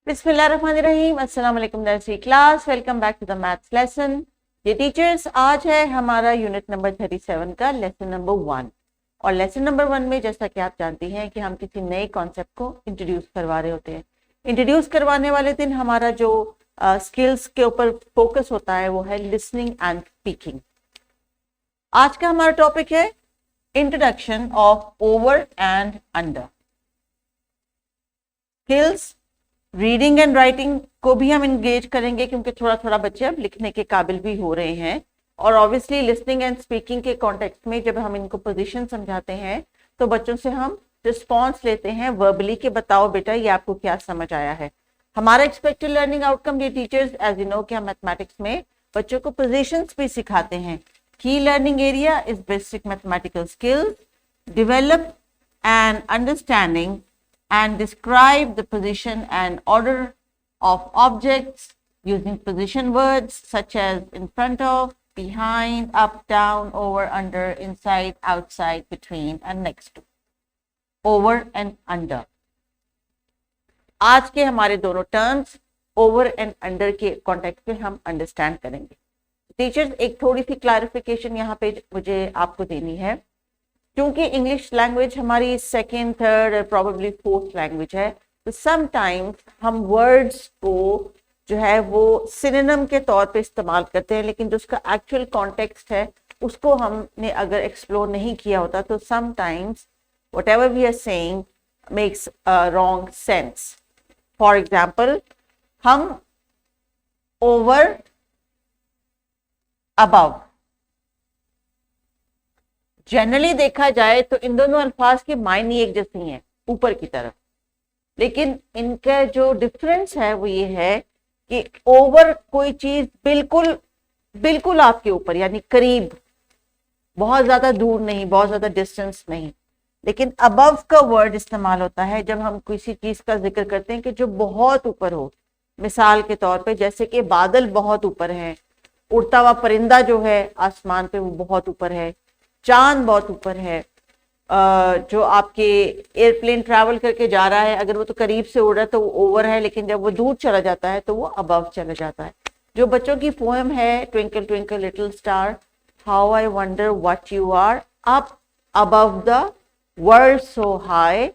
बिस्मिल्लाहिर्रहमानिर्रहीम। अस्सलाम वालेकुम nursery class, welcome back to the maths lesson. ये टीचर्स, आज है हमारा यूनिट नंबर 37 का लेसन नंबर 1। और लेसन नंबर 1 में जैसा कि आप जानती हैं कि हम किसी नए कॉन्सेप्ट को इंट्रोड्यूस करवा रहे होते हैं। इंट्रोड्यूस करवाने वाले दिन हमारा जो स्किल्स के ऊपर फोकस होता है वो है लिसनिंग एंड स्पीकिंग। आज का हमारा टॉपिक है introduction of over and under. Skills reading and writing को भी हम इंगेज करेंगे क्योंकि थोड़ा थोड़ा बच्चे अब लिखने के काबिल भी हो रहे हैं। और ऑब्वियसली लिसनिंग एंड स्पीकिंग के कॉन्टेक्स्ट में जब हम इनको पोजीशन समझाते हैं तो बच्चों से हम रिस्पॉन्स लेते हैं वर्बली के, बताओ बेटा ये आपको क्या समझ आया है। हमारा एक्सपेक्टेड लर्निंग आउटकम ये टीचर्स एज यू नो कि हम मैथमेटिक्स में बच्चों को पोजीशंस भी सिखाते हैं। की learning area is basic mathematical skills, develop and understanding and describe the position and order of objects using position words such as in front of, behind, up, down, over, under, inside, outside, between and next to. Over and under. आज के हमारे दोनों terms over and under के context में हम understand करेंगे। Teachers, एक थोड़ी सी क्लैरिफिकेशन यहाँ पे मुझे आपको देनी है। क्योंकि इंग्लिश लैंग्वेज हमारी सेकेंड, थर्ड और प्रॉबेबली फोर्थ लैंग्वेज है, तो समटाइम्स हम वर्ड्स को जो है वो सिनोनिम के तौर पे इस्तेमाल करते हैं, लेकिन जो उसका एक्चुअल कॉन्टेक्स्ट है उसको हमने अगर एक्सप्लोर नहीं किया होता तो sometimes whatever we are saying makes wrong sense. For example, हम ओवर, अबव, जनरली देखा जाए तो इन दोनों अल्फाज के मायने एक जैसे ही हैं ऊपर की तरफ, लेकिन इनका जो डिफरेंस है वो ये है कि ओवर कोई चीज बिल्कुल बिल्कुल आपके ऊपर यानी करीब, बहुत ज्यादा दूर नहीं, बहुत ज्यादा डिस्टेंस नहीं। लेकिन अबव का वर्ड इस्तेमाल होता है जब हम किसी चीज का जिक्र करते हैं कि जो बहुत ऊपर हो। मिसाल के तौर पे जैसे कि बादल बहुत ऊपर है, उड़ता हुआ परिंदा जो है आसमान पे वो बहुत ऊपर है, चांद बहुत ऊपर है, जो आपके एयरप्लेन ट्रैवल करके जा रहा है अगर वो तो करीब से उड़ रहा है तो वो ओवर है, लेकिन जब वो दूर चला जाता है तो वो अबव चला जाता है। जो बच्चों की पोएम है twinkle twinkle little star, how I wonder what you are up above the world so high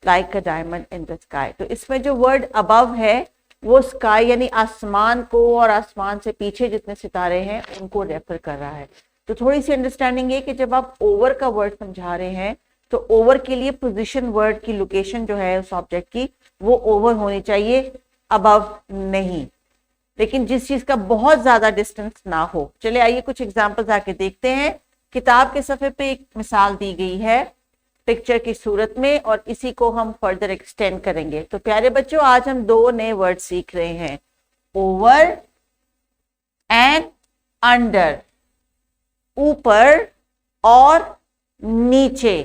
like a diamond in the sky. तो इसमें जो वर्ड अबव है वो स्काई यानी आसमान को और आसमान से पीछे जितने सितारे हैं उनको रेफर कर रहा है। तो थोड़ी सी अंडरस्टैंडिंग है कि जब आप ओवर का वर्ड समझा रहे हैं तो ओवर के लिए पोजीशन वर्ड की लोकेशन जो है उस ऑब्जेक्ट की वो ओवर होनी चाहिए, अबव नहीं। लेकिन जिस चीज का बहुत ज्यादा डिस्टेंस ना हो। चले आइए कुछ एग्जांपल्स आके देखते हैं। किताब के सफे पे एक मिसाल दी गई है पिक्चर की सूरत में और इसी को हम फर्दर एक्सटेंड करेंगे। तो प्यारे बच्चों, आज हम दो नए वर्ड सीख रहे हैं, ओवर एंड अंडर। ऊपर और नीचे,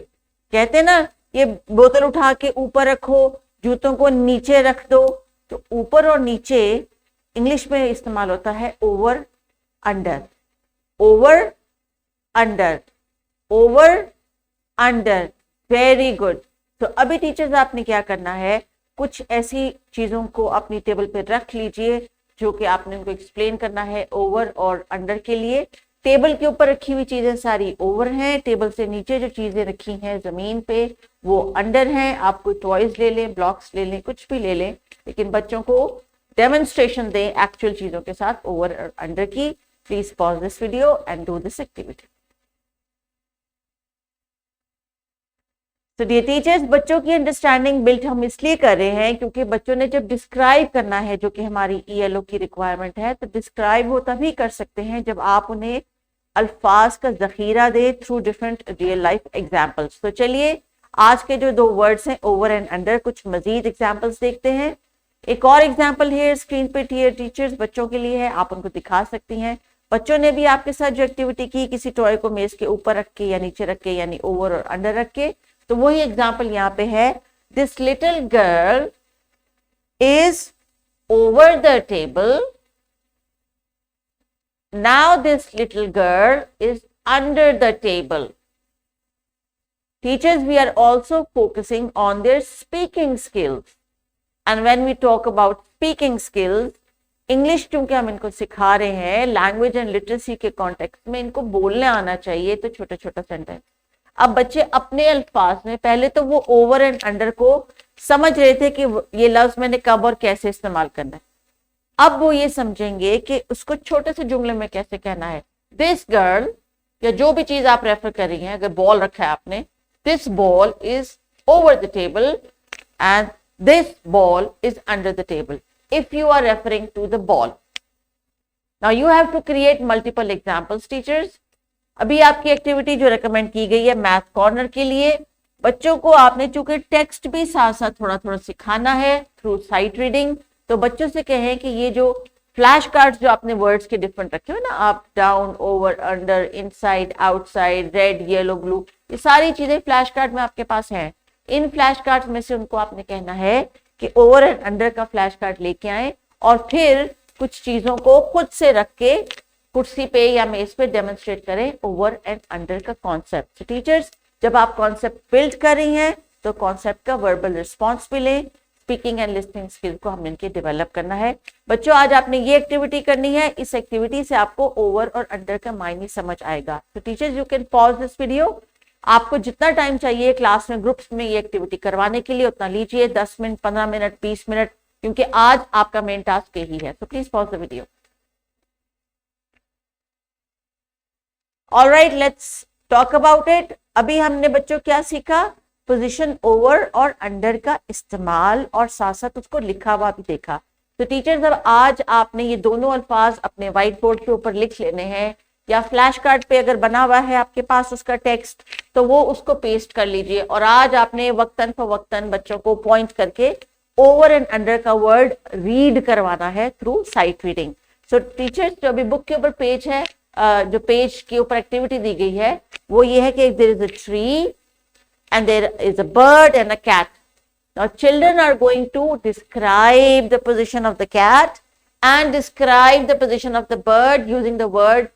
कहते ना ये बोतल उठा के ऊपर रखो, जूतों को नीचे रख दो, तो ऊपर और नीचे इंग्लिश में इस्तेमाल होता है over under. Over under, over under, very good. तो अभी टीचर्स आपने क्या करना है, कुछ ऐसी चीजों को अपनी टेबल पे रख लीजिए जो कि आपने उनको एक्सप्लेन करना है ओवर और अंडर के लिए। टेबल के ऊपर रखी हुई चीजें सारी ओवर हैं, टेबल से नीचे जो चीजें रखी हैं जमीन पे वो अंडर हैं। आप कोई टॉयज ले लें, ब्लॉक्स ले लें, कुछ भी ले लें, लेकिन बच्चों को डेमोन्स्ट्रेशन दें एक्चुअल चीजों के साथ ओवर और अंडर की। Please pause this video and do this activity. तो डियर टीचर्स, बच्चों की अंडरस्टैंडिंग बिल्ड हम इसलिए कर रहे हैं क्योंकि बच्चों ने जब डिस्क्राइब करना है, जो कि हमारी ईएलओ की रिक्वायरमेंट है, तो डिस्क्राइब वो तभी कर सकते हैं जब आप उन्हें अल्फाज का जखीरा दे through different real life examples. तो चलिए आज के जो दो वर्ड्स हैं ओवर एंड अंडर, कुछ मजीद एग्जाम्पल्स देखते हैं। एक और एग्जाम्पल है स्क्रीन पे टीचर्स बच्चों के लिए है, आप उनको दिखा सकती हैं। बच्चों ने भी आपके साथ जो एक्टिविटी की, किसी टॉय को मेज के ऊपर रख के या नीचे रख के यानी ओवर और अंडर रख के, तो वही एग्जाम्पल यहाँ पे है। This little girl is over the table, now this little girl is under the table. Teachers, we are also focusing on their speaking skills. And when we talk about speaking skills, English क्योंकि हम इनको सिखा रहे हैं language and literacy के context में, इनको बोलने आना चाहिए, तो छोटा छोटा सेंटेंस। अब बच्चे अपने अल्फाज में, पहले तो वो ओवर एंड अंडर को समझ रहे थे कि ये लफ्ज मैंने कब और कैसे इस्तेमाल करना है, अब वो ये समझेंगे कि उसको छोटे से जुमले में कैसे कहना है। दिस गर्ल, या जो भी चीज आप रेफर कर रही हैं, अगर बॉल रखा है आपने, this ball is over the table and this ball is under the table, if you are referring to the ball. Now you have to create multiple examples, teachers. अभी आपकी एक्टिविटी जो रेकमेंड की गई है math corner के लिए, बच्चों को आपने चूंकि टेक्स्ट भी साथ साथ थोड़ा थोड़ा सिखाना है थ्रू साइट रीडिंग, तो बच्चों से कहें कि ये जो फ्लैश कार्ड्स जो आपने वर्ड्स के डिफरेंट रखे हो ना, up down over under inside outside red yellow blue, ये सारी चीजें फ्लैश कार्ड में आपके पास हैं। इन फ्लैश कार्ड में से उनको आपने कहना है कि ओवर एंड अंडर का फ्लैश कार्ड लेके आए और फिर कुछ चीजों को खुद से रख के कुर्सी पे या मेज पे डेमोन्स्ट्रेट करें ओवर एंड अंडर का कॉन्सेप्ट। टीचर्स, जब आप कॉन्सेप्ट बिल्ड कर रही हैं तो कॉन्सेप्ट का वर्बल रिस्पॉन्स भी लें। स्पीकिंग एंड लिसनिंग स्किल को हम इनके डेवलप करना है। बच्चों, आज आपने ये एक्टिविटी करनी है, इस एक्टिविटी से आपको ओवर और अंडर का मायने समझ आएगा। तो teachers, you can pause this video. आपको जितना टाइम चाहिए क्लास में ग्रुप्स में ये एक्टिविटी करवाने के लिए उतना लीजिए, 10 मिनट 15 मिनट 20 मिनट, क्योंकि आज आपका मेन टास्क यही है। तो please pause the video. Alright, let's talk about it. अभी हमने बच्चों क्या सीखा? पोजीशन ओवर और अंडर का इस्तेमाल और साथ साथ उसको लिखा हुआ भी देखा। तो टीचर्स, अब आज आपने ये दोनों अल्फाज अपने व्हाइट बोर्ड के ऊपर लिख लेने हैं, या फ्लैश कार्ड पे अगर बना हुआ है आपके पास उसका टेक्स्ट, तो वो उसको पेस्ट कर लीजिए। और आज आपने वक्तन फवक्तन बच्चों को पॉइंट करके ओवर एंड अंडर का वर्ड रीड करवाना है थ्रू साइट रीडिंग। सो टीचर्स, जो अभी बुक के ऊपर पेज है, जो पेज के ऊपर एक्टिविटी दी गई है वो ये है कि there is a tree and there is a bird and a cat. Now children are going to describe the position of the cat and describe the position of the bird using the word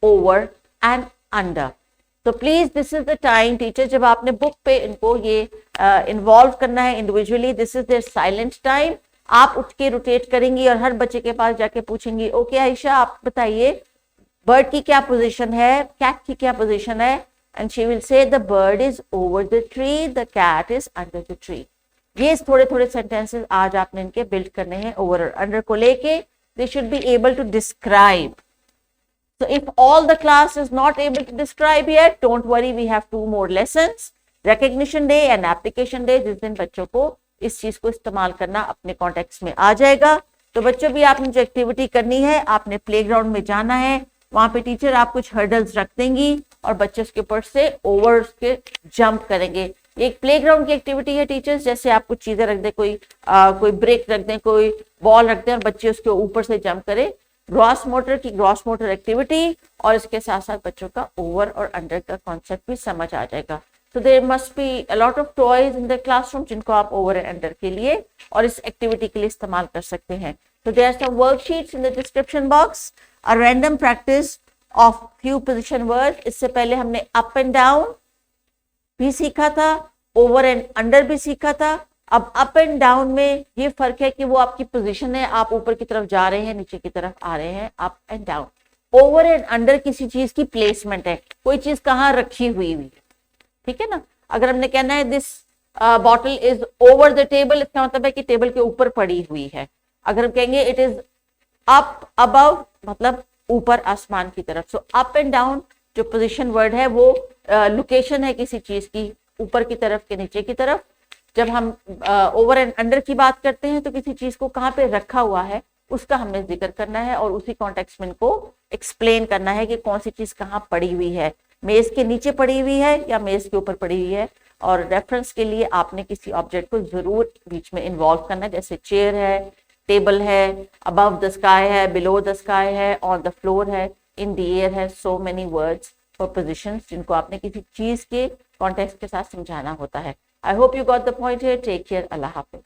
over and under. So please, this is the time teacher, जब आपने book पे इनको ये involve करना है individually, this is their silent time. आप उठ के रोटेट करेंगी और हर बच्चे के पास जाके पूछेंगी, ओके आयशा, आप बताइए बर्ड की क्या पोजीशन है, कैट की क्या पोजीशन है, and she will say the bird is over the tree, the cat is under the tree. ये थोड़े थोड़े सेंटेंसेस आज आपने इनके बिल्ड करने हैं ओवर और अंडर को लेके। They should be able to describe. So if all the class is not able to describe yet, don't worry, we have 2 more lessons, recognition day and application day, जिस दिन बच्चों को इस चीज को इस्तेमाल करना अपने कॉन्टेक्स्ट में आ जाएगा। तो बच्चों भी आपने जो एक्टिविटी करनी है, आपने प्लेग्राउंड में जाना है, वहां पे टीचर आप कुछ हर्डल्स रख देंगी और बच्चे उसके ऊपर से ओवर के जंप करेंगे। एक प्लेग्राउंड की एक्टिविटी है टीचर्स, जैसे आप कुछ चीजें रख दें, कोई ब्रेक रख दें, कोई बॉल रख दें और बच्चे उसके ऊपर से जंप करें। ग्रॉस मोटर एक्टिविटी, और इसके साथ साथ बच्चों का ओवर और अंडर का कॉन्सेप्ट भी समझ आ जाएगा। तो there must be a lot of toys in the classroom जिनको आप ओवर एंड अंडर के लिए और इस एक्टिविटी के लिए इस्तेमाल कर सकते हैं। तो there are some worksheets in the description box, a random practice of few position words. इससे पहले हमने अप एंड डाउन भी सीखा था, ओवर एंड अंडर भी सीखा था। अब अप एंड डाउन में ये फर्क है कि वो आपकी पोजीशन है, आप ऊपर की तरफ जा रहे हैं, नीचे की तरफ आ रहे हैं, up and down. Over and under किसी चीज की प्लेसमेंट है, कोई चीज कहाँ रखी हुई है, ठीक है ना। अगर हमने कहना है this bottle is over the table, इसका मतलब है कि टेबल के ऊपर पड़ी हुई है। अगर हम कहेंगे इट इज अप अबव, मतलब ऊपर आसमान की तरफ। सो अप एंड डाउन जो पोजीशन वर्ड है वो लोकेशन है किसी चीज की, ऊपर की तरफ के नीचे की तरफ। जब हम ओवर एंड अंडर की बात करते हैं तो किसी चीज को कहाँ पे रखा हुआ है उसका हमने जिक्र करना है और उसी कॉन्टेक्स्ट में इनको एक्सप्लेन करना है कि कौन सी चीज कहाँ पड़ी हुई है, मेज के नीचे पड़ी हुई है या मेज के ऊपर पड़ी हुई है। और रेफरेंस के लिए आपने किसी ऑब्जेक्ट को जरूर बीच में इन्वॉल्व करना है, जैसे चेयर है, टेबल है, अबव द स्काई है, बिलो द स्काई है, ऑन द फ्लोर है, इन द एयर है। So many words for positions जिनको आपने किसी चीज के कॉन्टेक्स्ट के साथ समझाना होता है। I hope you got the point here. Take care. Allah Hafiz.